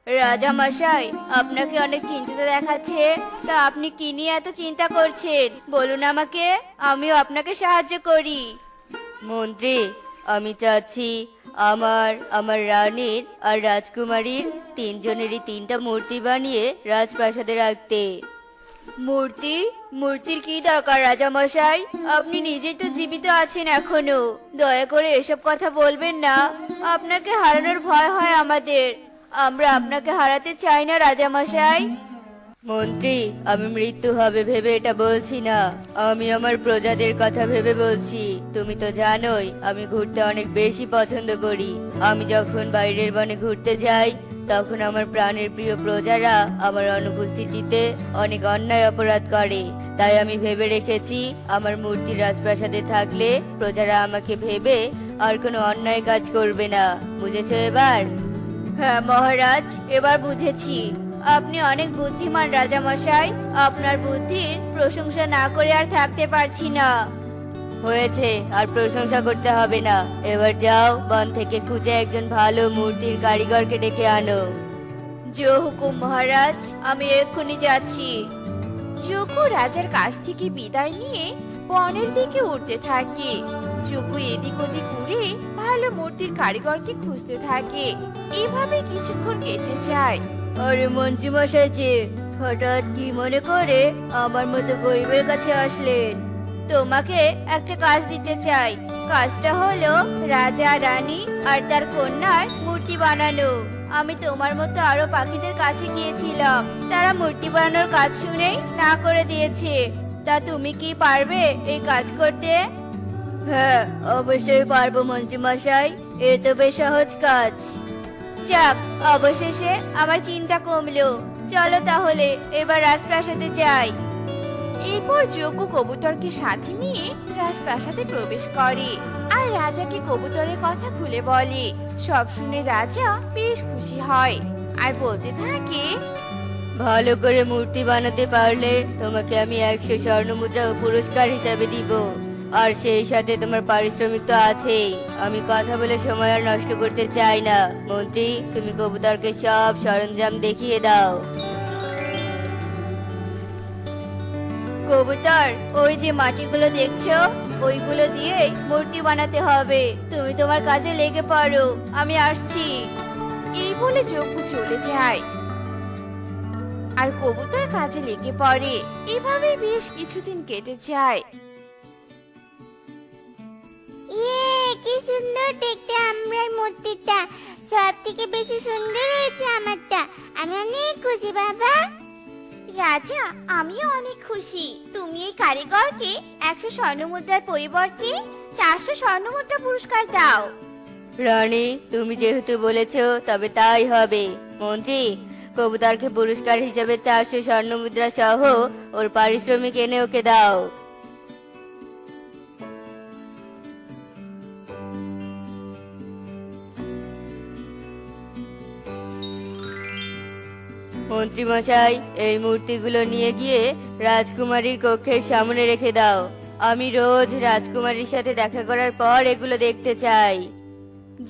রাজা মশাই, আপনাকে অনেক চিন্তিত দেখাচ্ছে। তা আপনি কি নিয়ে এত চিন্তা করছেন বলুন আমাকে, আমিও আপনাকে সাহায্য করি। মন্ত্রী, আমি চাচ্ছি আমার আমার রানীর আর রাজকুমারীর তিনজনেরই তিনটা মূর্তি বানিয়ে রাজপ্রাসাদে রাখতে। মূর্তি? মূর্তির কি দরকার রাজা মশাই? আপনি নিজেই তো জীবিত আছেন এখনো। দয়া করে এসব কথা বলবেন না। আপনাকে হারানোর ভয় হয় আমাদের। আমরা আপনাকে হারাতে চাই না রাজা মশাই। মন্ত্রী, আমি মৃত্যু হবে ভেবে এটা বলছি না, আমি আমার প্রজাদের কথা ভেবে বলছি। তুমি তো জানোই আমি ঘুরতে অনেক বেশি পছন্দ করি। আমি যখন বাইরের বনে ঘুরতে যাই তখন আমার প্রাণের প্রিয় প্রজারা আমার অনুপস্থিতিতে অনেক অন্যায় অপরাধ করে। তাই আমি ভেবে রেখেছি আমার মূর্তি রাজপ্রাসাদে থাকলে প্রজারা আমাকে ভেবে আর কোনো অন্যায় কাজ করবে না। বুঝেছো এবার? হ্যাঁ মহারাজ, এবার বুঝেছি। আপনি অনেক বুদ্ধিমান রাজা মশাই। আপনার বুদ্ধির প্রশংসা না করে আর থাকতে পারছি না। হয়েছে, আর প্রশংসা করতে হবে না। এবার যাও, বন থেকে খুঁজে একজন ভালো মূর্তির কারিগরকে ডেকে আনো। জো হুকুম মহারাজ, আমি এক্ষুনি যাচ্ছি। চুকু রাজার কাছ থেকে বিদায় নিয়ে বনের দিকে উঠতে থাকে। চুকু এদিক ওদিক ঘুরে ভালো মূর্তির কারিগরকে খুঁজতে থাকে। এভাবে কিছুক্ষণ কেটে যায়। আরে মন্ত্রী মশাই যে, হঠাৎ কি মনে করে আমার মতো গরিবের কাছে আসলেন? তোমাকে একটা কাজ দিতে চাই। কাজটা হলো রাজা রানী আর তার কন্যার মূর্তি বানানো। আমি তোমার মতো আরো পাখিদের কাছে গিয়েছিলাম, তারা মূর্তি বানানোর কাজ শুনেই না করে দিয়েছে। তা তুমি কি পারবে এই কাজ করতে? হ্যাঁ, অবশ্যই পারবো মন্ত্রী মশাই, এ তো বেশ সহজ কাজ। যাক, অবশেষে আমার চিন্তা কমলো। চলো তাহলে এবার রাজপ্রাসাদে যাই। এরপর যজ্ঞ কবুতরকে সাথে নিয়ে রাজপ্রাসাদে প্রবেশ করে আর রাজাকে কবুতরের কথা খুলে বলে। সব শুনে রাজা বেশ খুশি হয় আর বলতে থাকে, ভালো করে মূর্তি বানাতে পারলে তোমাকে আমি 100 স্বর্ণ মুদ্রা পুরস্কার হিসাবে দিব। আর সেই সাথে তোমার পারিশ্রমিক তো আছেই। আমি কথা বলে সময় আর নষ্ট করতে চাই না। মন্ত্রী, তুমি কবুতরকে সব সরঞ্জাম দেখিয়ে দাও। কবুতর, ওই যে মাটিগুলো দেখছো, ওইগুলো দিয়েই মূর্তি বানাতে হবে। তুমি তোমার কাজে লেগে পড়ো, আমি আসছি। এই বলে যজ্ঞ চলে যায় আর কবুতর কাজে লেগে পড়ে। এভাবেই বেশ কিছুদিন কেটে যায়। কি সুন্দর দেখতে আমার মূর্তিটা, সব থেকে বেশি সুন্দর হয়েছে আমারটা। আমি অনেক খুশি বাবা। রাজা, আমিও অনেক খুশি। তুমি এই কারিগরকে 100 স্বর্ণমুদ্রার পরিবর্তে 400 স্বর্ণমুদ্রা পুরস্কার দাও। রানী, তুমি যেহেতু বলেছো তবে তাই হবে। মন্ত্রী, কবুতরকে পুরস্কার হিসেবে 400 স্বর্ণ মুদ্রা সহ ওর পারিশ্রমিক এনে ওকে দাও। মন্ত্রী মশাই, এই মূর্তিগুলো নিয়ে গিয়ে রাজকুমারীর কক্ষের সামনে রেখে দাও। আমি রোজ রাজকুমারীর সাথে দেখা করার পর এগুলো দেখতে চাই।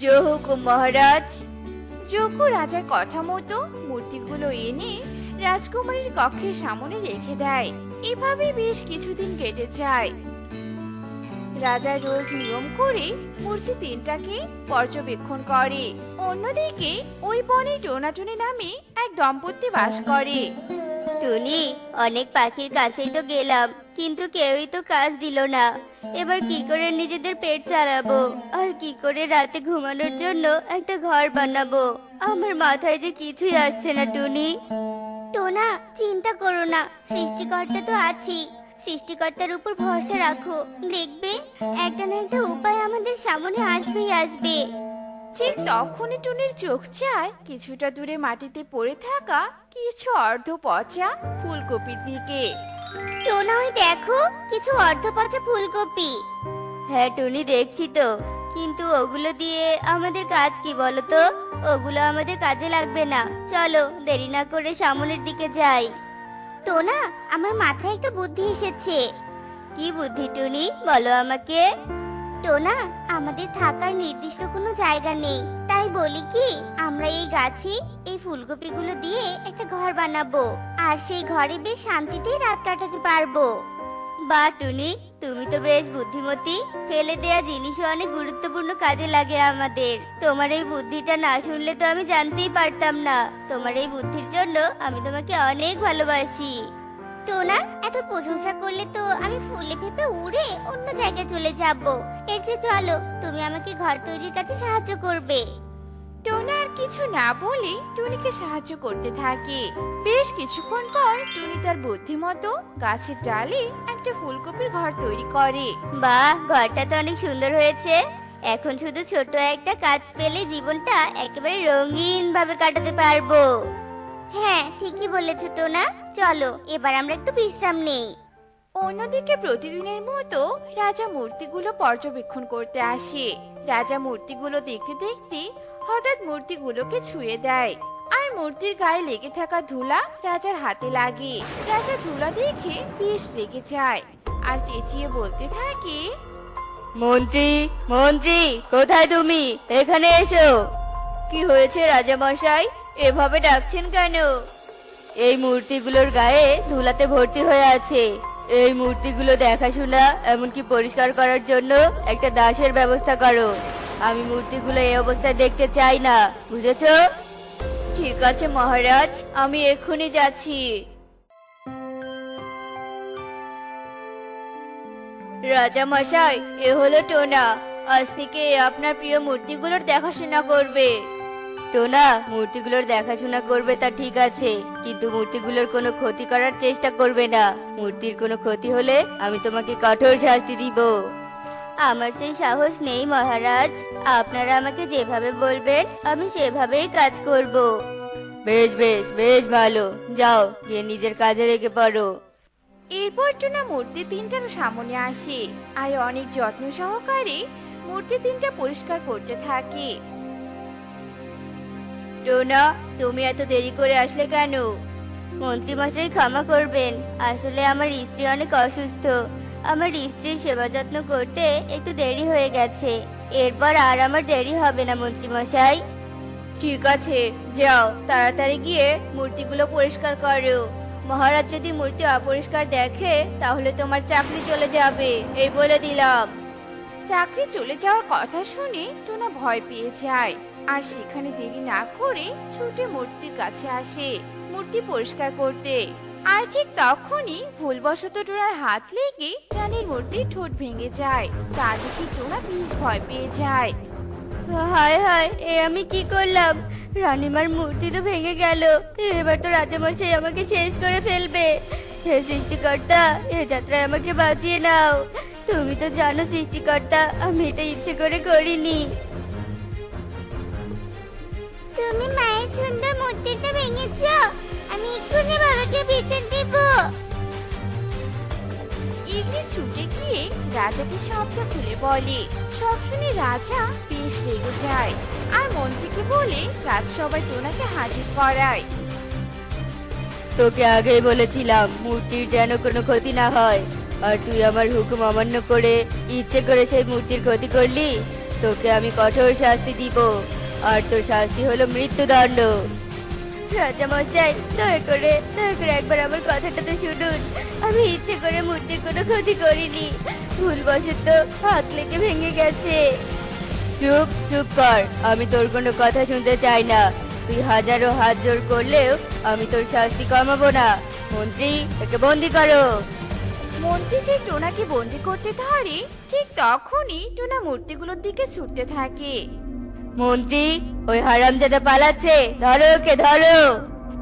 জো হুকুম মহারাজ। যজ্ঞ রাজার কথা মতো মূর্তিগুলো এনে রাজকুমারীর কক্ষের সামনে রেখে দেয়। এভাবে বেশ কিছুদিন কেটে যায়। রাজা রোজ নিয়ম করে মূর্তি তিনটাকে পর্যবেক্ষণ করে। অন্যদিকে ওই বনে টোনাটুনি নামে এক দম্পতি বাস করে। টুনি, অনেক পাখির কাছেই তো গেলাম, কিন্তু কেউই তো কাজ দিল না। এবার কি করে নিজেদের পেট চালাবো, আর কি করে রাতে ঘুমানোর জন্য একটা ঘর বানাবো? আমার মাথায় যে কিছুই আসছে না টুনি। টোনা, চিন্তা করো না, সৃষ্টিকর্তা তো আছেই। সৃষ্টিকর্তার উপর ভরসা রাখো, দেখবে একটা না একটা উপায় আমাদের সামনে আসবেই আসবে। ঠিক তখনই টুনির চোখ যায় কিছুটা দূরে মাটিতে পড়ে থাকা কিছু অর্ধ পচা ফুলকপির দিকে। টোনা, ওই দেখো কিছু অর্ধপচা ফুলকপি। হ্যাঁ টুনি, দেখছি তো, কিন্তু ওগুলো দিয়ে আমাদের কাজ কি বলো তো? ওগুলো আমাদের কাজে লাগবে না। চলো দেরি না করে সামনের দিকে যাই। টোনা, আমার মাথায় একটা বুদ্ধি এসেছে। কি বুদ্ধি টুনি, বলো আমাকে। টোনা, আমাদের থাকার নির্দিষ্ট কোনো জায়গা নেই, তাই বলি কি আমরা এই গাছে এই ফুলকপিগুলো দিয়ে একটা ঘর বানাবো, আর সেই ঘরে বেশ শান্তিতেই রাত কাটাতে পারবো। বা টুনি, তুমি তো বেশ বুদ্ধিমতী। ফেলে দেয়া জিনিসও অনেক গুরুত্বপূর্ণ কাজে লাগে আমাদের। তোমার এই বুদ্ধিটা না শুনলে তো আমি জানতেই পারতাম না। তোমার এই বুদ্ধির জন্য আমি তোমাকে অনেক ভালোবাসি। টোনা, এত প্রশংসা করলে তো আমি ফুলে ফেপে উড়ে অন্য জায়গায় চলে যাব। এর চেয়ে চলো, তুমি আমাকে ঘর তৈরির কাজে সাহায্য করবে। টোনা আর কিছু না বলে টুনিকে সাহায্য করতে থাকে। বেশ কিছুক্ষণ পর টুনি তার বুদ্ধিমতো গাছের ডালে একটা ফুলকপির ঘর তৈরি করে। বাহ, ঘরটা তো অনেক সুন্দর হয়েছে। এখন শুধু ছোট একটা কাজ পেলে জীবনটা একেবারে রঙিন ভাবে কাটাতে পারবো। হ্যাঁ, ঠিকই বলেছো টোনা। চলো এবার আমরা একটু বিশ্রাম নেই। অন্যদিকে প্রতিদিনের মতো রাজা মূর্তিগুলো পর্যবেক্ষণ করতে আসে। রাজা মূর্তিগুলো দেখতে দেখতে হঠাৎ মূর্তিগুলোকে ছুঁয়ে দেয়, আর মূর্তির গায়ে লেগে থাকা ধুলা রাজার হাতে লাগে। রাজা ধুলা দেখে বেশ রেগে যায় আর চেঁচিয়ে বলতে থাকে, মন্ত্রী, মন্ত্রী, কোথায় তুমি? এখানে এসো। কি হয়েছে রাজা মশাই, এভাবে ডাকছেন কেন? এই মূর্তিগুলোর গায়ে ধুলাতে ভর্তি হয়ে আছে। এই মূর্তিগুলো দেখাশোনা এমনকি পরিষ্কার করার জন্য একটা দাসের ব্যবস্থা করো। আমি মূর্তিগুলো এই অবস্থায় দেখতে চাই না, বুঝেছো? ঠিক আছে মহারাজ, আমি এক্ষুনি যাচ্ছি। রাজা মশাই, এ হলো টোনা। আজ থেকে এ আপনার প্রিয় মূর্তিগুলোর দেখাশোনা করবে। টোনা মূর্তিগুলোর দেখাশোনা করবে তা ঠিক আছে, কিন্তু মূর্তিগুলোর কোনো ক্ষতি করার চেষ্টা করবে না। মূর্তির কোনো ক্ষতি হলে আমি তোমাকে কঠোর শাস্তি দিব। আমার সেই সাহস নেই মহারাজ। আপনারা আমাকে যেভাবে বলবেন আমি সেভাবেই কাজ করব। বেশ বেশ বেশ ভালো, যাও গিয়ে নিজের কাজে লেগে পড়ো। এরপর টোনা মূর্তি তিনটার সামনে আসে আর অনেক যত্ন সহকারে মূর্তি তিনটা পরিষ্কার করতে থাকে। টোনা, তুমি এত দেরি করে আসলে কেন? মন্ত্রী মশাই ক্ষমা করবেন, আসলে আমার স্ত্রী অনেক অসুস্থ। আমার স্ত্রীর সেবা যত্ন করতে একটু দেরি হয়ে গেছে। এরপর আর আমার দেরি হবে না মন্ত্রী মশাই। ঠিক আছে, যাও তাড়াতাড়ি গিয়ে মূর্তিগুলো পরিষ্কার করো। মহারাজ যদি মূর্তি অপরিষ্কার দেখে তাহলে তোমার চাকরি চলে যাবে, এই বলে দিলাম। চাকরি চলে যাওয়ার কথা শুনে টোনা ভয় পেয়ে যায় আর সেখানে দেরি না করে ছুটে মূর্তির কাছে আসে মূর্তি পরিষ্কার করতে। আর ঠিক তখনই ভুলবশত টোনার হাত লেগে রানীর মূর্তির ঠোঁট ভেঙে যায়। তা দেখে টোনা বেশ ভয় পেয়ে যায়। হায় হায়, এ আমি কি করলাম? রানীমার মূর্তি তো ভেঙে গেল। এবার তো রাজামশাই আমাকে শেষ করে ফেলবে। হে সৃষ্টিকর্তা, এ যাত্রায় আমাকে বাঁচিয়ে নাও। তুমি তো জানো সৃষ্টিকর্তা, আমি এটা ইচ্ছে করে করিনি। তুমি মায়ের সুন্দর মূর্তিটা ভেঙেছো। আমি এক্ষুনি বাবাকে বিচার দেব। ইগনি ছুটে গিয়ে রাজাকে সবটা খুলে বলে। সব শুনে রাজা বেশ রেগে যায় আর মন্ত্রীকে বলে রাজসভায় টোনাকে হাজির করায়। তোকে আগেই বলেছিলাম মূর্তির যেন কোনো ক্ষতি না হয়, আর তুই আমার হুকুম অমান্য করে ইচ্ছে করে সেই মূর্তির ক্ষতি করলি। তোকে আমি কঠোর শাস্তি দিব, আর তোর শাস্তি হলো মৃত্যুদণ্ড। রাজামশাই, দয়া করে একবার আমার কথাটা তো শুনুন। আমি ইচ্ছে করে মূর্তির কোনো ক্ষতি করিনি। ভুলবশত হাত লেগে ভেঙে গেছে। চুপ চুপ কর, আমি তোর কোনো কথা শুনতে চাই না। তুই হাজারো হাত জোর করলেও আমি তোর শাস্তি কমাবো না। মন্ত্রী, একে বন্দি করো। মন্ত্রী যে টোনাকে বন্দি করতে ধরে ঠিক তখনই টোনা মূর্তিগুলোর দিকে ছুটতে থাকে। মন্ত্রী, ওই হারামজাদা পালাচ্ছে, ধরো ওকে ধরো।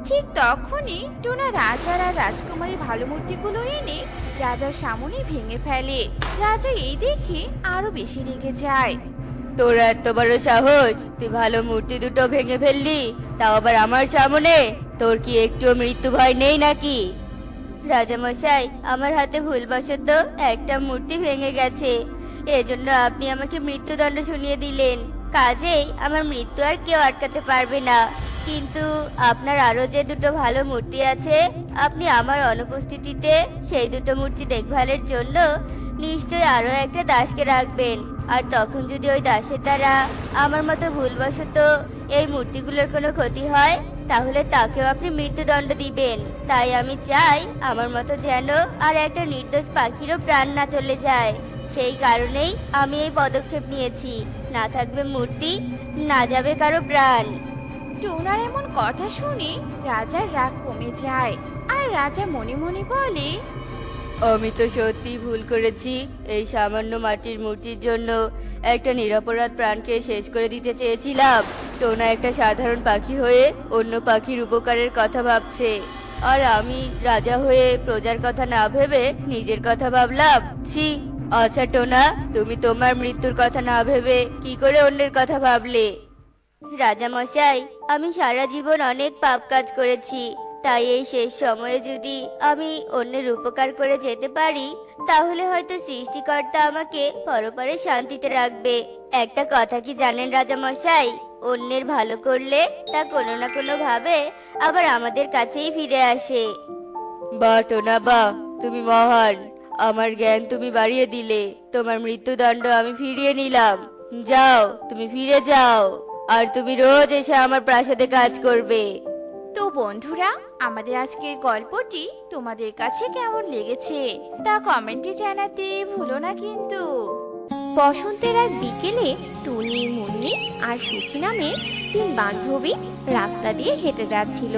ঠিক তখনই টোনা রাজার আর রাজকুমারীর ভালো মূর্তিগুলো এনে রাজার সামনে ভেঙে ফেলে। রাজা এই দেখে আরো বেশি রেগে যায়। তোর এত বড় সাহস, তুই ভালো মূর্তি দুটো ভেঙে ফেললি, তাও আবার আমার সামনে। তোর কি একটু মৃত্যু ভয় নেই নাকি? রাজামশাই, আমার হাতে ভুলবশত একটা মূর্তি ভেঙে গেছে। এজন্য আপনি আমাকে মৃত্যুদণ্ড শুনিয়ে দিলেন। কাজেই আমার মৃত্যু আর কেউ আটকাতে পারবে না। কিন্তু আপনার আরো যে দুটো ভালো মূর্তি আছে, আপনি আমার অনুপস্থিতিতে সেই দুটো মূর্তি দেখভালের জন্য নিশ্চয়ই আরো একটা দাসকে রাখবেন। আর তখন যদি ওই দাসের দ্বারা আমার মতো ভুলবশত এই মূর্তিগুলোর কোনো ক্ষতি হয়, তাহলে তাকেও আপনি মৃত্যুদণ্ড দিবেন। তাই আমি চাই আমার মতো যেন আর একটা নির্দোষ পাখিরও প্রাণ না চলে যায়। সেই কারণেই আমি এই পদক্ষেপ নিয়েছি। না থাকবে মূর্তি, না যাবে কারো প্রাণ। টোনার এমন কথা শুনে রাজার রাগ কমে যায়, আর রাজা মনে মনে বলে, আমি তো সত্যি ভুল করেছি। এই সামান্য মাটির মূর্তির জন্য একটা নিরপরাধ প্রাণকে শেষ করে দিতে চেয়েছিলাম। টোনা একটা সাধারণ পাখি হয়ে অন্য পাখির উপকারের কথা ভাবছে, আর আমি রাজা হয়ে প্রজার কথা না ভেবে নিজের কথা ভাবলাম। ছি! আচ্ছা টোনা, তুমি তোমার মৃত্যুর কথা না ভেবে কি করে অন্যের কথা ভাবলে? রাজা মশাই, আমি সারা জীবন অনেক পাপ কাজ করেছি। তাই এই শেষ সময়ে যদি আমি অন্যের উপকার করে যেতে পারি, তাহলে হয়তো সৃষ্টিকর্তা আমাকে পরপারে শান্তিতে রাখবে। একটা কথা কি জানেন রাজা মশাই, অন্যের ভালো করলে তা কোনো না কোনো ভাবে আবার আমাদের কাছেই ফিরে আসে। বাহ টোনা বাহ, তুমি মহান। আমার জ্ঞান তুমি বাড়িয়ে দিলে। তোমার মৃত্যুদণ্ড আমি ফিরিয়ে নিলাম। যাও, তুমি ফিরে যাও, আর তুমি রোজ এসে আমার প্রাসাদে কাজ করবে। তো বন্ধুরা, আমাদের আজকের গল্পটি তোমাদের কাছে কেমন লেগেছে তা কমেন্টে জানাতে ভুলো না কিন্তু। বসন্তের এক বিকেলে টুনি, মুন্নি আর সুখী নামে তিন বান্ধবী রাস্তা দিয়ে হেঁটে যাচ্ছিল।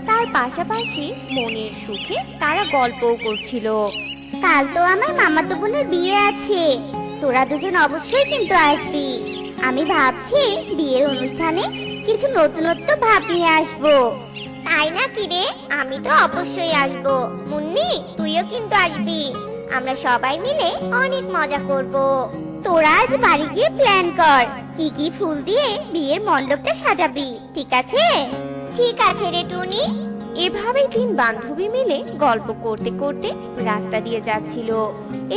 তার পাশাপাশি মনের সুখে তারা গল্পও করছিল। কাল তো আমার মামাতো বোনের বিয়ে আছে, তোরা দুজন অবশ্যই কিন্তু আসবি। আমি ভাবছি বিয়ের অনুষ্ঠানে কিছু নতুনত্ব ভাব নিয়ে আসবো। তাই না কি রে? আমি তো অবশ্যই আসবো। মুন্নি, তুইও কিন্তু আসবি। আমরা সবাই মিলে অনেক মজা করব। তোরা আজ বাড়ি গিয়ে প্ল্যান কর কি কি ফুল দিয়ে বিয়ের মণ্ডপটা সাজাবি, ঠিক আছে? ঠিক আছে রে টুনি। এভাবেই তিন বান্ধবী মিলে গল্প করতে করতে রাস্তা দিয়ে যাচ্ছিল।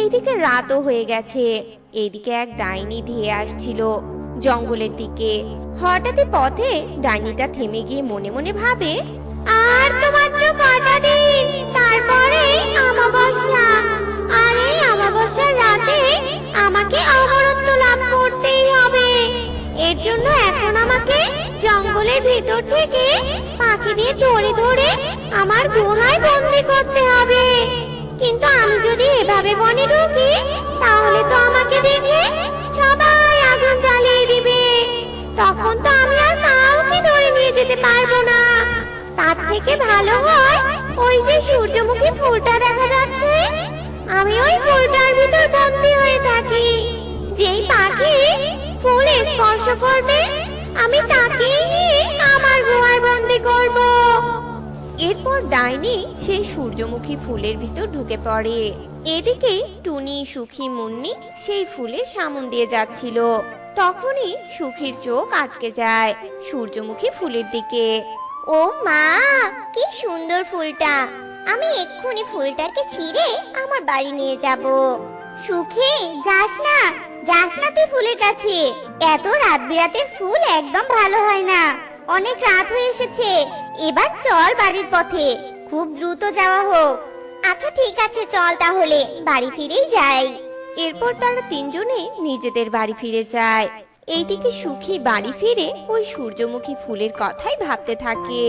এইদিকে রাতও হয়ে গেছে। এইদিকে এক ডাইনি ধেয়ে আসছিল জঙ্গলের দিকে। হঠাৎই পথে ডাইনিটা থেমে গিয়ে মনে মনে ভাবে, আর তো মাত্র কটা দিন, তারপরে অমাবস্যা। আর এই অমাবস্যার রাতে আমাকে অমরত্ব লাভ করতেই হবে। এর জন্য এখন আমাকে জঙ্গলের ভিতর থেকে পাখি দিয়ে ধরে ধরে আমার গুহায় বন্দি করতে হবে। কিন্তু আমি যদি এভাবে বনে ঢুকি, তাহলে তো আমাকে দেখে সবাই আগুন জ্বালিয়ে দিবে। তখন তো আমি আর কাউকে ধরে নিয়ে যেতে পারবো না। তার থেকে ভালো হয় ওই যে সূর্যমুখী ফুলটা দেখা যাচ্ছে, আমি ওই ফুলটার ভিতর বন্দি হয়ে থাকি। যেই পাখি ফুল স্পর্শ করবে, আমি তাকেই নিয়ে আমার গুহায় বন্দি করব। এরপর ডাইনি সেই সূর্যমুখী ফুলের ভিতর ঢুকে পড়ে। এদিকে টুনি, সুখী, মুন্নি সেই ফুলের সামন দিয়ে যাচ্ছিল। তখনই সুখীর চোখ আটকে যায় সূর্যমুখী ফুলের দিকে। ও মা, কি সুন্দর ফুলটা! আমি এক্ষুনি ফুলটাকে ছিঁড়ে আমার বাড়ি নিয়ে যাব। সুখী, যাস না, যাস না তুই ফুলের কাছে। এত রাত বিরাতের ফুল একদম ভালো হয় না। অনেক রাত হয়ে এসেছে, এবার চল বাড়ির পথে। খুব দ্রুত যাওয়া হোক। আচ্ছা ঠিক আছে, চল তাহলে বাড়ি ফিরেই যাই। এরপর তারা তিনজনে নিজেদের বাড়ি ফিরে যায়। এইদিকে সুখী বাড়ি ফিরে ওই সূর্যমুখী ফুলের কথাই ভাবতে থাকে।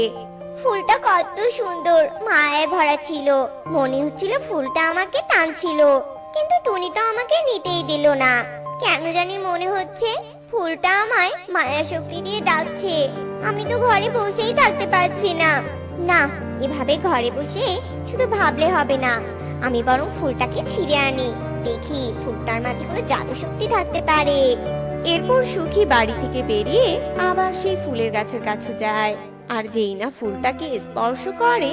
ফুলটা কত সুন্দর, মায়ায় ভরা ছিল। মনে হচ্ছিল ফুলটা আমাকে টানছিল, কিন্তু টুনি তো আমাকে নিতেই দিল না। কেন জানি মনে হচ্ছে ফুলটা আমায় মায়া শক্তি দিয়ে ডাকছে। আমি তো ঘরে বসেই থাকতে পারছি না। না, এভাবে ঘরে বসে শুধু ভাবলে হবে না। আমি বরং ফুলটাকে ছিঁড়ে আনি, দেখি ফুলটার মাঝে কোনো জাদু শক্তি থাকতে পারে। এরপর সুখী বাড়ি থেকে বেরিয়ে আবার সেই ফুলের গাছের কাছে যায়। আর যেই না ফুলটাকে স্পর্শ করে,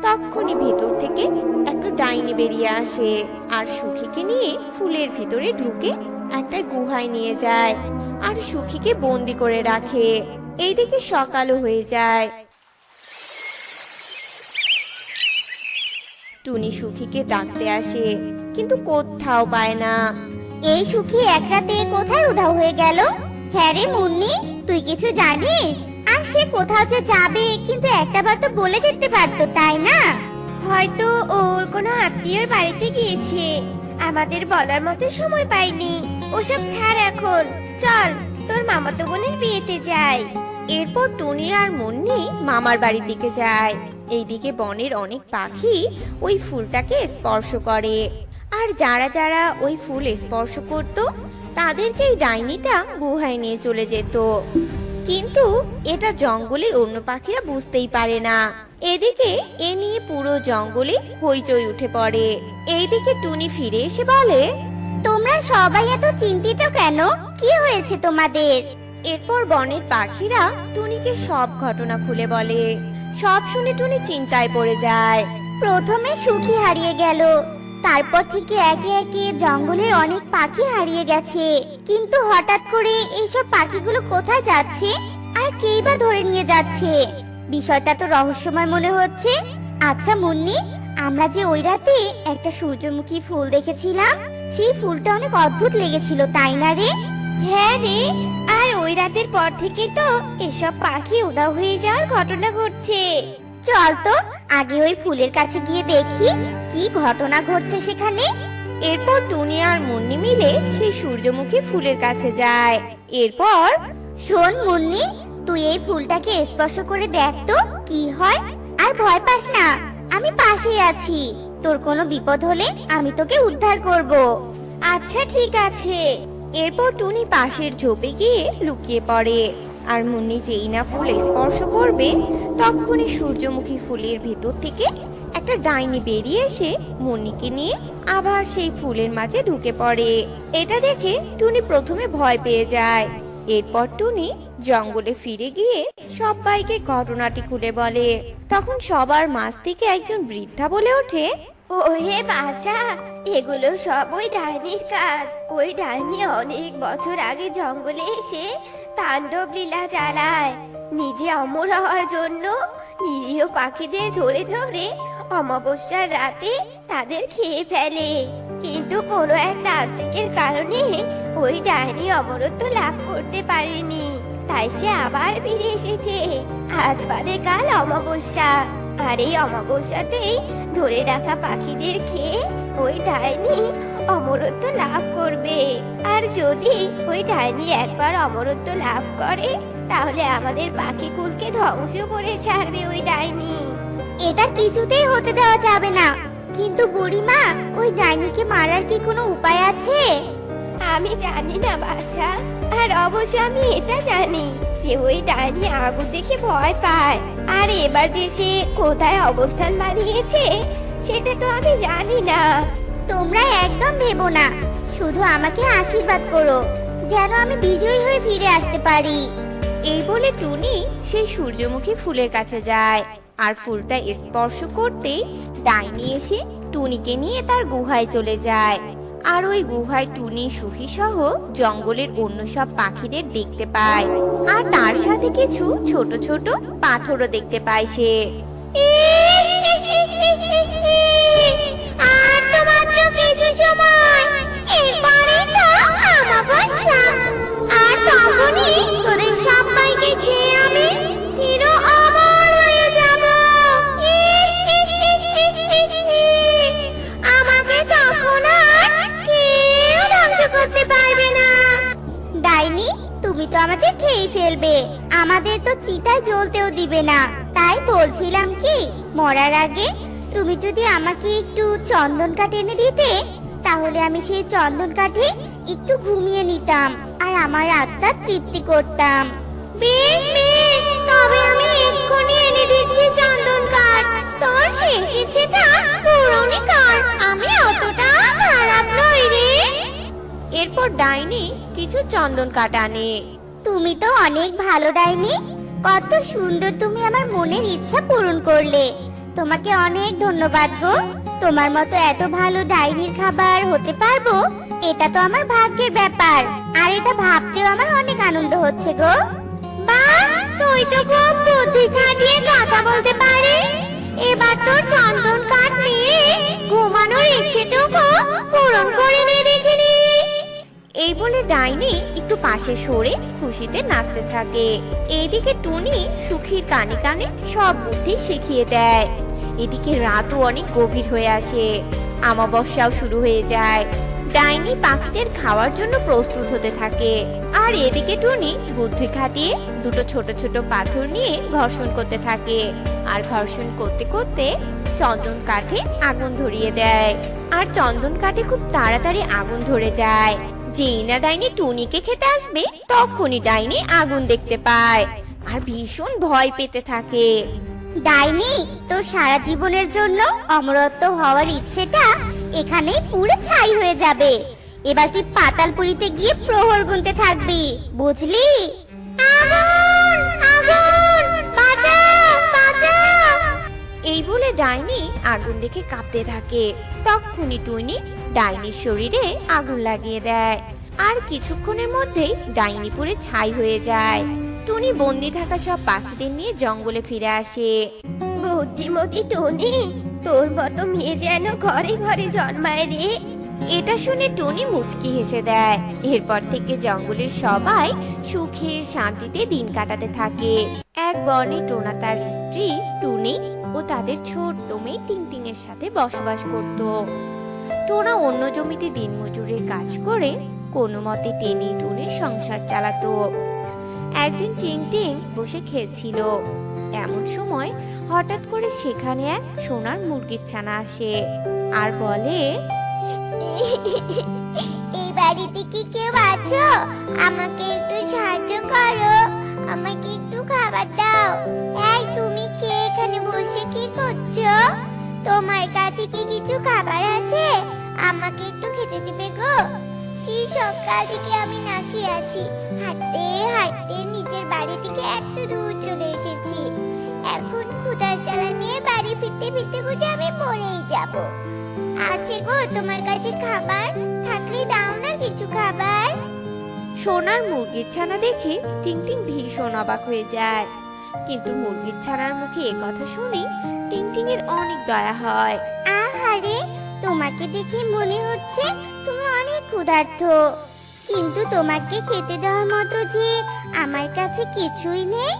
তখনই ভেতর থেকে একটা ডাইনি বেরিয়ে আসে আর সুখীকে নিয়ে ফুলের ভিতরে ঢুকে একটা গুহায় নিয়ে যায় আর সুখীকে বন্দি করে রাখে। এইদিকে সকালও হয়ে যায়। টুনি সুখীকে ডাকতে আসে, কিন্তু কোথাও পায় না। এই সুখী এক রাতে কোথায় উধাও হয়ে গেল? হ্যাঁ রে মুন্নি, তুই কিছু জানিস? আর সে কোথাও যে যাবে, কিন্তু একটাবার তো বলে যেতে পারতো, তাই না? হয়তো ওর কোনো আত্মীয়র বাড়িতে গিয়েছে, আমাদের বলার মতো সময় পাইনি। ওসব ছাড় এখন, চল তোর মামাতো বোনের বিয়েতে যাই। এরপর টুনি আর মুন্নি মামার বাড়ির দিকে যায়। এইদিকে বনের অনেক পাখি ওই ফুলটাকে স্পর্শ করে, আর যারা যারা ওই ফুল স্পর্শ করত তাদেরকে এই ডাইনিটা গুহায় নিয়ে চলে যেত। কিন্তু এটা জঙ্গলের অন্য পাখিরা বুঝতেই পারে না। এদিকে এ নিয়ে পুরো জঙ্গলে হইচই উঠে পড়ে। এইদিকে টুনি ফিরে এসে বলে, তোমরা সবাই এত চিন্তিত কেন? কি হয়েছে তোমাদের? এরপর বনের পাখিরা টুনিকে সব ঘটনা খুলে বলে। সব শুনে টুনি চিন্তায় পড়ে যায়। প্রথমে সুখী হারিয়ে গেল, তারপর থেকে একে একে জঙ্গলের অনেক পাখি হারিয়ে গেছে। কিন্তু হঠাৎ করে এইসব পাখিগুলো কোথায় যাচ্ছে আর কেই বা ধরে নিয়ে যাচ্ছে? বিষয়টা তো রহস্যময় মনে হচ্ছে। আচ্ছা মুন্নি, আমরা যে ওই রাতে একটা সূর্যমুখী ফুল দেখেছিলাম, সেই ফুলটা অনেক অদ্ভুত লেগেছিল, তাই না রে? হ্যাঁ রে, আর ওই রাতের পর থেকে তো এসব পাখি উধাও হয়ে যাওয়ার ঘটনা ঘটছে। চল তো আগে ওই ফুলের কাছে গিয়ে দেখি কি ঘটনা ঘটছে সেখানে। এরপর টুনি আর মুন্নি মিলে সেই সূর্যমুখী ফুলের কাছে যায়। এরপর শোন মুন্নি, তুই এই ফুলটাকে স্পর্শ করে দেখ তো কি হয়। আর ভয় পাস না, আমি পাশেই আছি। তোর কোনো বিপদ হলে আমি তোকে উদ্ধার করব। আচ্ছা ঠিক আছে। এরপর টুনি পাশের ঝোপে গিয়ে লুকিয়ে পড়ে। আর মুন্নি যেই না ফুল স্পর্শ করবে তখনই সূর্যমুখী ফুলের ভেতর থেকে একটা ডাইনি বেরিয়ে এসে মুন্নিকে নিয়ে আবার সেই ফুলের মাঝে ঢুকে পড়ে। এটা দেখে টুনি প্রথমে ভয় পেয়ে যায়। এরপর টুনি জঙ্গলে ফিরে গিয়ে সবাইকে ঘটনাটি খুলে বলে। তখন সবার মাঝ থেকে একজন বৃদ্ধা বলে ওঠে, ওহে বাছা, এগুলো সব ওই ডাইনির কাজ। ওই ডাইনি অনেক বছর আগে জঙ্গলে এসে তাণ্ডব লীলা চালায়। নিজে অমর হওয়ার জন্য নিরীহ পাখিদের ধরে ধরে অমাবস্যার রাতে তাদের খেয়ে ফেলে। কিন্তু কোনো এক তান্ত্রিকের কারণে ওই ডাইনি অমরত্ব লাভ করতে পারেনি, তাই সে আবার ফিরে এসেছে। আজ বাদে কাল অমাবস্যা, আর এই অমাবস্যাতেই ধরে রাখা পাখিদের খেয়ে ওই ডাইনি অমরত্ব লাভ করবে। আর যদি ওই ডাইনি একবার অমরত্ব লাভ করে তাহলে আমাদের পাখি কুলকে ধ্বংস করে ছাড়বে ওই ডাইনি। এটা কিছুতেই হতে দেওয়া যাবে না। কিন্তু বুড়িমা, ওই ডাইনিকে মারার কি কোনো উপায় আছে? আমি জানি না বাচ্চা, আর অবশ্য আমি এটা জানি যে ওই ডাইনি আগুন দেখে ভয় পায়। আর এবার যে সে কোথায় অবস্থান বানিয়েছে সেটা তো আমি জানি না। তোমরা একদম ভেবো না, শুধু আমাকে আশীর্বাদ করো যেন আমি বিজয়ী হয়ে ফিরে আসতে পারি। এই বলে টুনি সেই সূর্যমুখী ফুলের কাছে যায়। আর ফুলটা স্পর্শ করতেই ডাইনি এসে টুনিকে নিয়ে তার গুহায় চলে যায়। আর ওই গুহায় টুনি সুখী সহ জঙ্গলের অন্য সব পাখিদের দেখতে পায়। আর তার সাথে কিছু ছোট ছোট পাথরও দেখতে পায় সে। আর তো মাত্র কিছু সময়, এরপরে তো অমাবস্যা। আর তখনই তোদের সবাইকে খেয়ে আমি চির অমর হয়ে যাব। আমাকে তখন আর কেউ ধ্বংস করতে পারবে না। ডাইনি, তুমি তো আমাদের খেয়ে ফেলবে, আমাদের তো চিতায় জ্বলতেও দিবে না। তাই বলছিলাম কি, মরার আগে তুমি যদি আমাকে একটু চন্দন কাঠ এনে দিতে, তাহলে আমি সেই চন্দন কাঠে একটু ঘুমিয়ে নিতাম আর আমার আত্মা তৃপ্তি করতাম। বেশ বেশ, তবে আমি এক্ষুনি এনে দিচ্ছি চন্দন কাঠ। তোর শেষ ইচ্ছেটা পূরণই কর, আমি অতটা খারাপ নই রে। এরপর ডাইনি কিছু চন্দন কাঠ আনে। তুমি তো অনেক ভালো ডাইনি, কত সুন্দর তুমি আমার মনের ইচ্ছা পূরণ করলে। তোমাকে অনেক ধন্যবাদ গো। তোমার মতো এত ভালো ডাইনির খাবার হতে পারবো, এটা তো আমার ভাগ্যের ব্যাপার। আর এটা ভাবতেও আমার অনেক আনন্দ হচ্ছে গো। বাহ, তুই তো খুব বুদ্ধি খাটিয়ে কথা বলতে পারিস। এবার তোর চন্দন কাঠ নিয়ে ঘুমানোর ইচ্ছেটুকু পূরণ করে নে দেখিনি। এই বলে ডাইনি একটু পাশে সরে খুশিতে নাচতে থাকে। এইদিকে টুনি সুখীর কানে কানে সব বুদ্ধি শিখিয়ে দেয়। এদিকে রাতও অনেক গভীর হয়ে আসে, অমাবস্যাও শুরু হয়ে যায়। ডাইনি পাখিদের খাওয়ার জন্য প্রস্তুত হতে থাকে। আর এদিকে টুনি বুদ্ধি খাটিয়ে দুটো ছোট ছোট পাথর নিয়ে ঘর্ষণ করতে থাকে। আর ঘর্ষণ করতে করতে চন্দন কাঠে আগুন ধরিয়ে দেয়। আর চন্দন কাঠে খুব তাড়াতাড়ি আগুন ধরে যায়। যেই না ডাইনি টুনিকে খেতে আসবে তখনই ডাইনি আগুন দেখতে পায় আর ভীষণ ভয় পেতে থাকে। ডাইনি, তোর সারা জীবনের জন্য অমরত্ব হওয়ার ইচ্ছেটা এখানেই পুরো ছাই হয়ে যাবে। এবার তুই পাতালপুরীতে গিয়ে প্রহর গুনতে থাকবি, বুঝলি? আগুন, আগুন, বাঁচাও, বাঁচাও। এই বলে ডাইনি আগুন দেখে কাঁপতে থাকে। তখনই টুনি ডাইনির শরীরে আগুন লাগিয়ে দেয় আর কিছুক্ষণের মধ্যেই ডাইনি পুড়ে ছাই হয়ে যায়। টুনি বন্দি থাকা সব পাখিদের নিয়ে জঙ্গলে ফিরে আসে। বুদ্ধিমতী টুনি, তোর মতো মেয়ে যেন ঘরে ঘরে জন্মায় রে। এটা শুনে টুনি মুচকি হেসে দেয়। এরপর থেকে জঙ্গলের সবাই সুখে শান্তিতে দিন কাটাতে থাকে। এক বনে টোনা তার স্ত্রী টুনি ও তাদের ছোট্ট মেয়ে টিংটিং এর সাথে বসবাস করত। টোনা অন্য জমিতে দিনমজুরের কাজ করে কোনো মতে টেনে টুনে সংসার চালাতো। একদিন টিংটিং বসে খেয়েছিল। এমন সময় হঠাৎ করে সেখানে এক সোনার মুরগির ছানা আসে আর বলে, এই বাড়িতে কি কেউ আছো? আমাকে একটু সাহায্য করো, আমাকে একটু খাবার দাও। এই তুমি কে এখানে বসে কি করছো? তোমার কাছে কি কিছু খাবার আছে? আমাকে একটু খেতে দিবে গো। সেই সকাল থেকে আমি না খেয়ে আছি। হাঁটতে হাঁটতে নিজের বাড়ি থেকে এত দূর চলে এসেছি। এখন ক্ষুধার জ্বালা নিয়ে বাড়ি ফিরতে ফিরতে বুঝে আমি মরেই যাব। আছে গো তোমার কাছে খাবার? থাকলে দাও না কিছু খাবার। সোনার মুরগির ছানা দেখে টিংটিং ভীষণ অবাক হয়ে যায়। কিন্তু মুরগির ছানার মুখে এ কথা শুনে টিংটিং এর অনেক দয়া হয়। আহারে, তোমাকে দেখে মনে হচ্ছে তুমি অনেক ক্ষুধার্ত, কিন্তু তোমাকে খেতে দেওয়ার মতো যে আমার কাছে কিছুই নেই।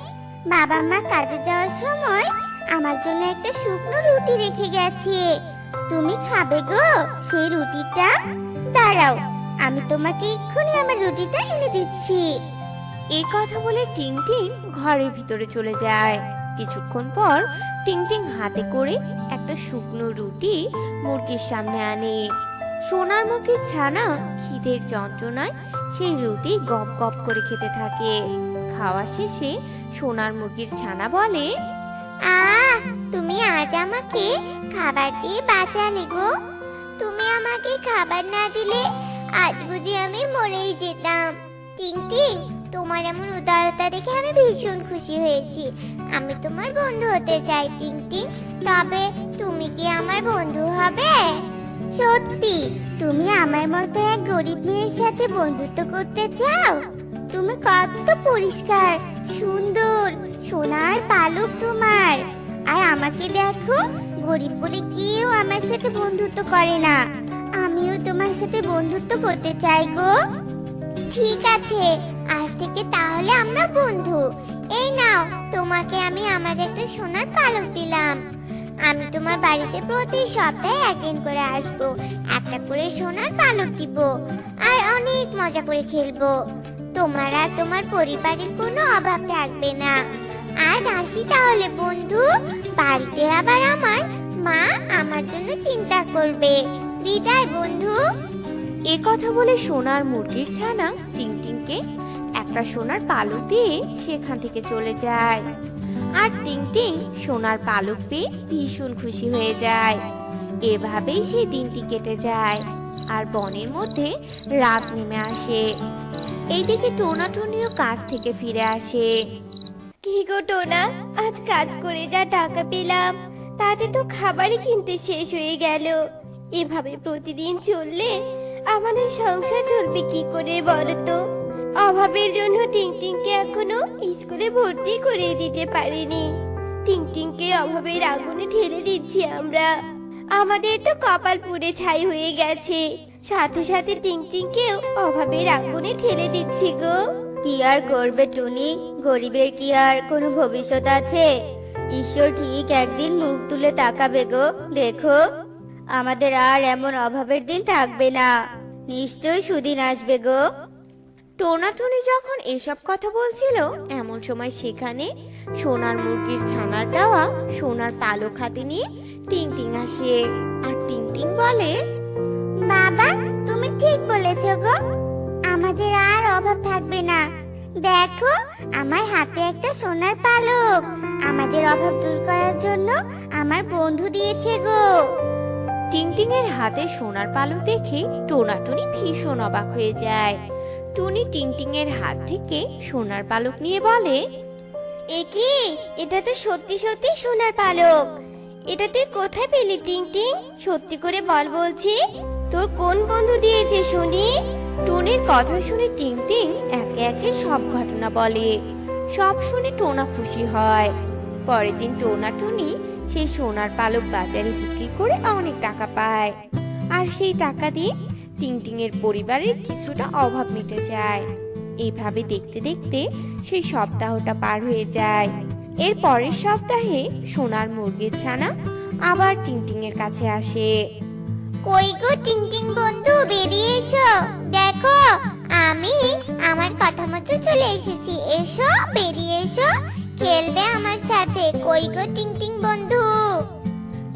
বাবা মা কাজে যাওয়ার সময় আমার জন্য একটা শুকনো রুটি রেখে গেছে। তুমি খাবে গো সেই রুটিটা? দাঁড়াও, আমি তোমাকে এক্ষুনি আমার রুটিটা এনে দিচ্ছি। এই কথা বলে টিংটিং ঘরের ভিতরে চলে যায়। কিছুক্ষণ পর টিংটিং হাতে করে একটা শুকনো রুটি মুরগির সামনে আনে। সোনার মুরগির ছানা খিদের যন্ত্রণায় সেই রুটি গপ গপ করে খেতে থাকে। খাওয়া শেষে সোনার মুরগির ছানা বলে, তুমি আজ আমাকে খাবার দিয়ে বাঁচালে গো। তুমি আমাকে খাবার না দিলে আজ বুঝি আমি মরেই যেতাম। টিংটিং, তোমার এমন উদারতা দেখে আমি ভীষণ খুশি হয়েছি। আমি তোমার বন্ধু হতে চাই টিংটিং। তবে তুমি কি আমার বন্ধু হবে? সত্যি তুমি আমার মতো এক গরিব মেয়ের সাথে বন্ধুত্ব করতে চাও? তুমি কত পরিষ্কার, সুন্দর, সোনার পালক তোমার। আর আমাকে দেখো, গরিব বলে কেউ আমার সাথে বন্ধুত্ব করে না। আমিও তোমার সাথে বন্ধুত্ব করতে চাই গো। ঠিক আছে, আজ থেকে তাহলে আমরা বন্ধু। এই নাও, তোমাকে আমি আমার একটা সোনার পালক দিলাম। আমি তোমার বাড়িতে প্রতি সপ্তাহে একদিন করে আসবো, একটা করে সোনার পালক দিব, আর অনেক মজা করে খেলবো। তোমার আর তোমার পরিবারের কোনো অভাব থাকবে না। আজ আসি তাহলে বন্ধু। বাড়িতে আবার আমার মা আমার জন্য চিন্তা করবে। বিদায় বন্ধু। এ কথা বলে সোনার মুরগির ছানা টিংটিংকে একটা সোনার পালক দিয়ে সেখান থেকে চলে যায়। আর টিংটিং সোনার পালক পেয়ে ভীষণ খুশি হয়ে যায়। এভাবেই সেই দিনটি কেটে যায় আর বনের মধ্যে রাত নেমে আসে। এইদিকে টোনা টুনিও কাজ থেকে ফিরে আসে। কি গো টোনা, আজ কাজ করে যা টাকা পেলাম তাতে তো খাবারই কিনতে শেষ হয়ে গেল। এভাবে প্রতিদিন চললে আমাদের সংসার চলবে কি করে বলো তো? অভাবের জন্য টিংটিংকে এখনো স্কুলে ভর্তি করে দিতে পারিনি। টিংটিংকে অভাবের আগুনে ঠেলে দিচ্ছি আমরা। আমাদের তো কপাল পুড়ে ছাই হয়ে গেছে, সাথে সাথে টিংটিংকেও অভাবের আগুনে ঠেলে দিচ্ছি গো। কি আর করবে টুনি, গরিবের কি আর কোনো ভবিষ্যৎ আছে? ঈশ্বর ঠিক একদিন মুখ তুলে তাকাবে গো। দেখো, আমাদের আর এমন অভাবের দিন থাকবে না। নিশ্চয়ই সুদিন আসবে গো। টোনাটুনি যখন এসব কথা বলছিল এমন সময় সেখানে সোনার মুরগির ছানার দেওয়া সোনার পালক হাতে নিয়ে টিংটিং আসে। আর টিংটিং বলে, বাবা, তুমি ঠিক বলেছো গো, আমাদের আর অভাব থাকবে না। দেখো, আমার হাতে একটা সোনার পালক আমাদের অভাব দূর করার জন্য আমার বন্ধু দিয়েছে গো। টিংটিং এর হাতে সোনার পালক দেখে টোনাটুনি ভীষণ অবাক হয়ে যায়। টুনি টিংটিং এর হাত থেকে সোনার পালক নিয়ে বলে, এ কি, এটা তো সত্যি সত্যি সোনার পালক। এটা তুই কোথায় পেলি টিংটিং? সত্যি করে বল বলছি, তোর কোন বন্ধু দিয়েছে শুনি? টুনির কথা শুনে টিংটিং একে একে সব ঘটনা বলে। সব শুনে টোনা খুশি হয়। পরের দিন টোনাটুনি সেই সোনার পালক বাজারে বিক্রি করে অনেক টাকা পায়। আর সেই টাকা দিয়ে টিংটিং এর পরিবারের কিছুটা অভাব মিটে যায়। এইভাবে দেখতে দেখতে সেই সপ্তাহটা পার হয়ে যায়। এর পরের সপ্তাহে সোনার মুরগির ছানা আবার টিংটিং এর কাছে আসে। কই গো টিংটিং বন্ধু, বেরিয়ে এসো। দেখো, আমি আমার কথা মতো চলে এসেছি। এসো, বেরিয়ে এসো, খেলবে আমার সাথে। কই গো টিংটিং বন্ধু?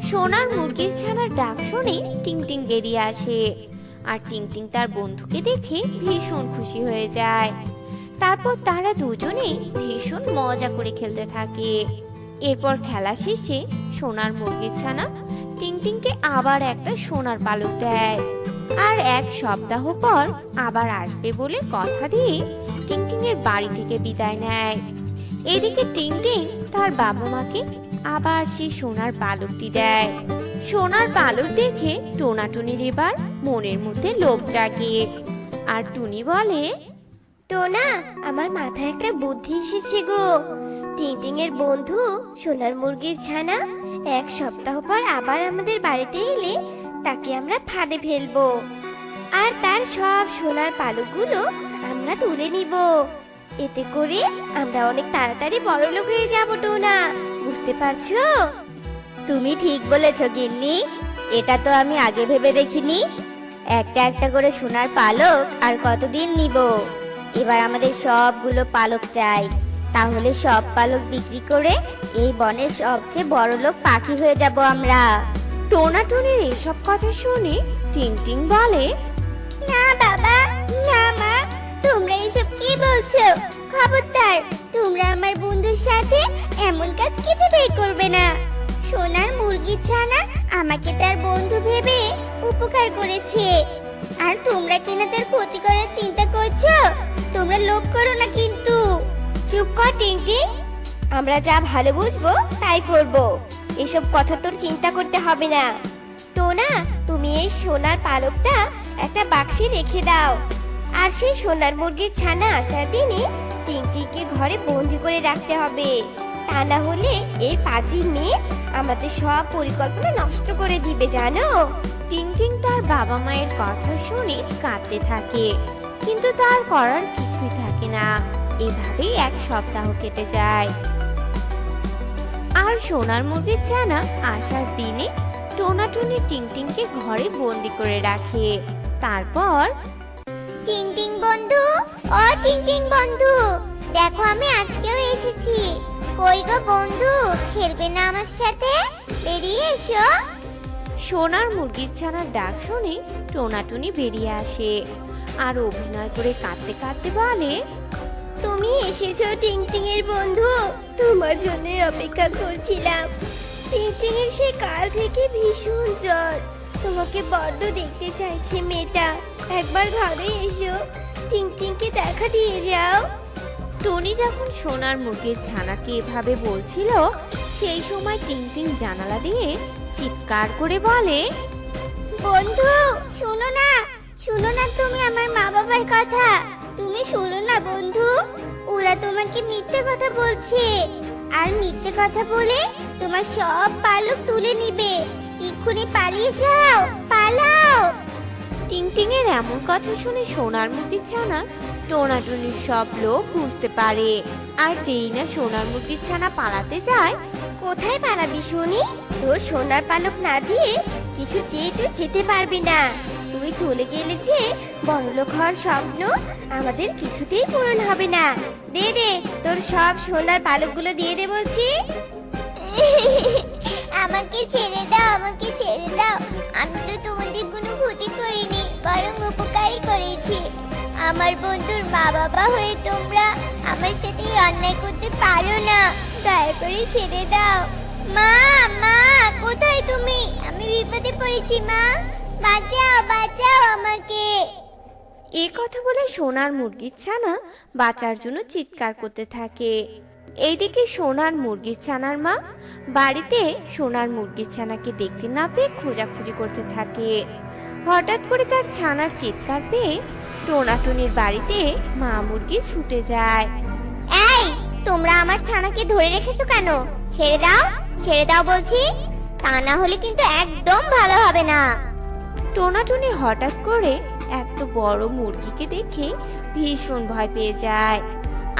সোনার মুরগির ছানার ডাক শুনে টিংটিং বেরিয়ে আসে। আর টিংটিং তার বন্ধুকে দেখে ভীষণ খুশি হয়ে যায়। তারপর তারা দুজনেই ভীষণ মজা করে খেলতে থাকে। এরপর খেলা শেষে সোনার মুরগির ছানা টিংটিংকে আবার একটা সোনার পালক দেয়। আর এক সপ্তাহ পর আবার আসবে বলে কথা দিয়ে টিংটিং এর বাড়ি থেকে বিদায় নেয়। এদিকে টিংটিং তার বাবা মাকে আবার সেই সোনার পালকটি দেয়। সোনার পালক দেখে টোনাটুনির এবার মনের মধ্যে লোভ জাগে। আর টুনি বলে, টোনা, আমার মাথায় একটা বুদ্ধি এসেছে গো। টিংটিং এর বন্ধু সোনার মুরগির ছানা এক সপ্তাহ পর আবার আমাদের বাড়িতে এলে তাকে আমরা ফাঁদে ফেলবো। আর তার সব সোনার পালকগুলো আমরা তুলে নিব। এতে করে আমরা অনেক তাড়াতাড়ি বড়লোক হয়ে যাব টোনা, বুঝতে পারছো? তুমি ঠিক বলেছ গিন্নি, এটা তো আমি আগে ভেবে দেখিনি। একটা একটা করে সোনার পালক আর কতদিন নিব? এবার আমাদের সবগুলো পালক চাই। তাহলে সব পালক বিক্রি করে এই বনের সবচেয়ে বড় লোক পাখি হয়ে যাব আমরা। টোনাটুনির এসব কথা শুনে টিংটিং বলে, না বাবা, না মা, তোমরা এসব কি বলছো? খবরদার, তোমরা আমার বন্ধুর সাথে এমন কাজ কিছুতেই করবে না। সোনার মুরগির ছানা আমাকে তার বন্ধু ভেবে উপকার করেছে, আর তোমরা কিনা তার ক্ষতি করার চিন্তা করছো? তোমরা লোভ করো না কিন্তু। চুপ কর টিংটিং, আমরা যা ভালো বুঝবো তাই করব। এসব কথা তোর চিন্তা করতে হবে না। টোনা, তুমি এই সোনার পালকটা একটা বাক্সে রেখে দাও। আর সেই সোনার মুরগির ছানা আসার দিনে টিংটিংকে ঘরে বন্দি করে রাখতে হবে। তা না হলে এই পাজি মেয়ে আমাদের সব পরিকল্পনা নষ্ট করে দিবে, জানো? টিংটিং তার বাবা মায়ের কথা শুনে কাঁদতে থাকে, কিন্তু তার করার কিছুই থাকে না। এভাবেই এক সপ্তাহ কেটে যায়। আর সোনার মুরগির ছানা আসার দিনে টোনাটুনি টিংটিংকে ঘরে বন্দি করে রাখে। তারপর, টিংটিং বন্ধু, ও টিংটিং বন্ধু, দেখো আমি আজকেও এসেছি। কই গো বন্ধু, খেলবে না আমার সাথে? বেরিয়ে এসো। সোনার মুরগির ছানার ডাক শুনে টোনাটুনি বেরিয়ে আসে আর অভিনয় করে কাঁদতে কাঁদতে বলে, তুমি এসেছো টিংটিং এর বন্ধু, তোমার জন্য অপেক্ষা করছিলাম। টিংটিং এর সে কাল থেকে ভীষণ জ্বর, তোমাকে বড্ড দেখতে চাইছে মেয়েটা। একবার ঘরে এসো, টিংটিংকে দেখা দিয়ে যাও। টনি যখন সোনার মুরগির ছানাকে এভাবে বলছিল, সেই সময় টিংটিং জানালা দিয়ে চিৎকার করে বলে, বন্ধু, শোনো না, শোনো না তুমি আমার মা বাবার কথা। তুমি শোনো না বন্ধু, ওরা তোমাকে মিথ্যে কথা বলছে। আর মিথ্যে কথা বলে তোমার সব পালক তুলে নিবে। এক্ষুনি পালিয়ে যাও, পালাও। টিংটিং এর এমন কথা শুনে সোনার মুরগির ছানা টোনাটুনির সব লোক বুঝতে পারে। আর যেই না সোনার মুরগির ছানা পালাতে যায়, কোথায় পালাবি শুনি? তোর সোনার পালক না দিয়ে কিছুতেই তুই যেতে পারবি না। তুমি চলে গেলে যে বড়লোক হওয়ার স্বপ্ন আমাদের কিছুতেই পূরণ হবে না। দে দে তোর সব সোনার পালকগুলো দিয়ে দে বলছি। আমাকে ছেড়ে দাও, আমাকে ছেড়ে দাও। আমি তো তোমাদের কোনো ক্ষতি করিনি, বরং উপকারই করেছি। আমার বন্ধুর মা বাবা হয়ে তোমরা আমার সাথে এই অন্যায় করতে পারো না। দয়া করে ছেড়ে দাও। মা, মা কোথায় তুমি? আমি বিপদে পড়েছি মা, বাঁচাও বাঁচাও আমাকে। এ কথা বলে সোনার মুরগির ছানা বাঁচার জন্য চিৎকার করতে থাকে। এইদিকে সোনার মুরগির ছানার মা বাড়িতে সোনার মুরগির ছানাকে দেখতে না পেয়ে খোঁজাখুঁজি করতে থাকে। হঠাৎ করে তার ছানার চিৎকার পেয়ে টোনাটুনির বাড়িতে মা মুরগি ছুটে যায়। এই তোমরা আমার ছানাকে ধরে রেখেছো কেন? ছেড়ে দাও বলছি, তা না হলে কিন্তু একদম ভালো হবে না। টোনাটুনি হঠাৎ করে এত বড় মুরগিকে দেখে ভীষণ ভয় পেয়ে যায়।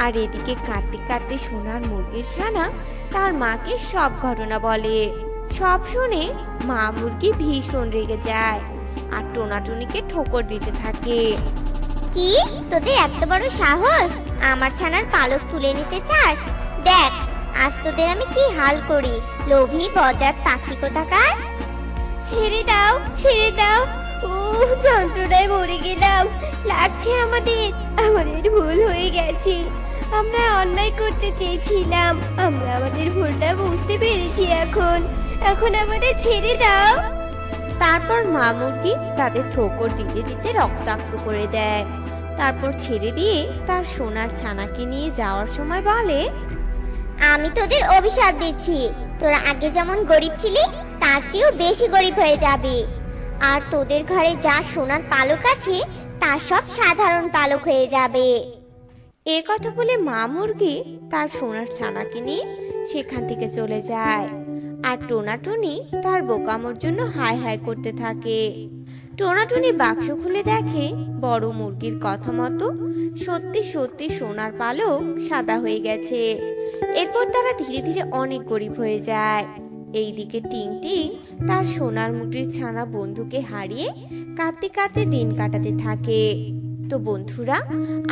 আর এদিকে কাঁদতে কাঁদতে সোনার মুরগির ছানা তার মাকে সব ঘটনা বলে। সব শুনে মা মুরগি ভীষণ রেগে যায় আর টোনাটুনিকে ঠোকর দিতে থাকে। কি তোদের এত বড় সাহস? আমার ছানার পালক তুলে নিতে চাস? দেখ আজ তোদের আমি কি হাল করি, লোভী বজ্জাত পাখি কোথাকার। ছেড়ে দাও, ছেড়ে দাও। যন্ত্রণায় মরে গেলাম, লাগছে আমাদের ভুল হয়ে গেছে। আমরা অন্যায় করতে চেয়েছিলাম, আমরা আমাদের ভুলটা বুঝতে পেরেছি। এখন আমাদের ছেড়ে দাও। তারপর মা মুরগি তাদের ঠোকর দিতে দিতে রক্তাক্ত করে দেয়। তারপর ছেড়ে দিয়ে তার সোনার ছানাকে নিয়ে যাওয়ার সময় বলে, আমি তোদের অভিশাপ দিচ্ছি, তোরা আগে যেমন গরিব ছিলি তার চেয়েও বেশি গরিব হয়ে যাবে। আর তোদের ঘরে যা সোনার পালক আছে তা সব সাধারণ পালক হয়ে যাবে। এ কথা বলে মা মুরগি তার সোনার ছানাকে নিয়ে সেখান থেকে চলে যায়। আর টোনাটুনি তার বোকামোর জন্য হায় হায় করতে থাকে। টোনাটুনি বাক্স খুলে দেখে বড় মুরগির কথা মতো সত্যি সত্যি সোনার পালক সাদা হয়ে গেছে। এরপর তারা ধীরে ধীরে অনেক গরিব হয়ে যায়। এইদিকে টিং টিং তার সোনার মুরগির ছানা বন্ধুকে হারিয়ে কাঁদতে কাঁদতে দিন কাটাতে থাকে। তো বন্ধুরা,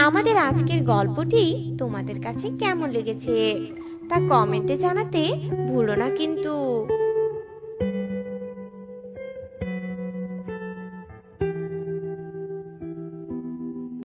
আমাদের আজকের গল্পটি তোমাদের কাছে কেমন লেগেছে তা কমেন্টে জানাতে ভুলো না কিন্তু।